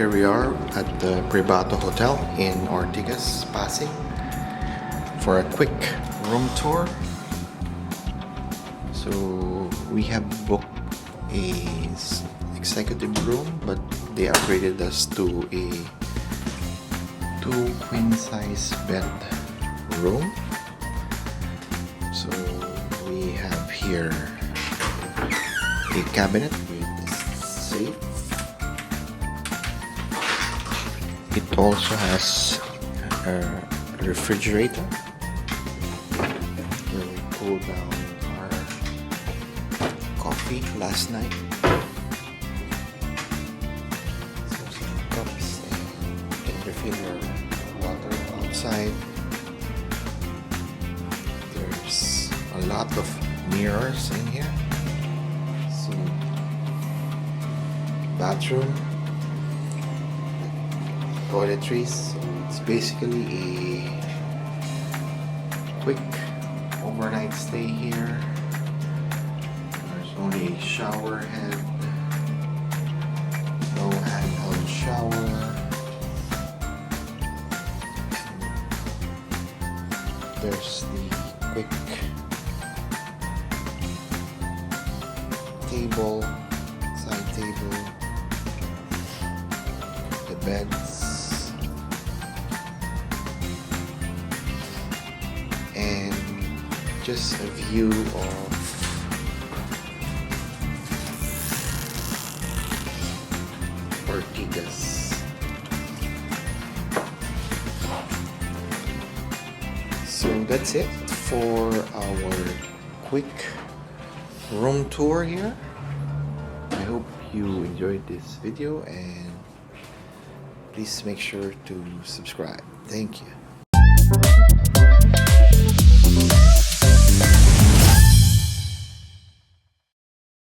Here we are at the Privato Hotel in Ortigas, Pasig for a quick room tour. So we have booked a executive room, but they upgraded us to a 2 queen size bed room. So we have here a cabinet with a safe. It also has a refrigerator where we cooled down our coffee last night. So some cups, and you can refill your water outside. There's a lot of mirrors in here. So bathroom, toiletries. So it's basically a quick overnight stay here. There's only a shower head, no handheld shower. There's the quick table, side table, the beds, and just a view of Ortigas. So that's it for our quick room tour here. I hope you enjoyed this video, and please make sure to subscribe. Thank you.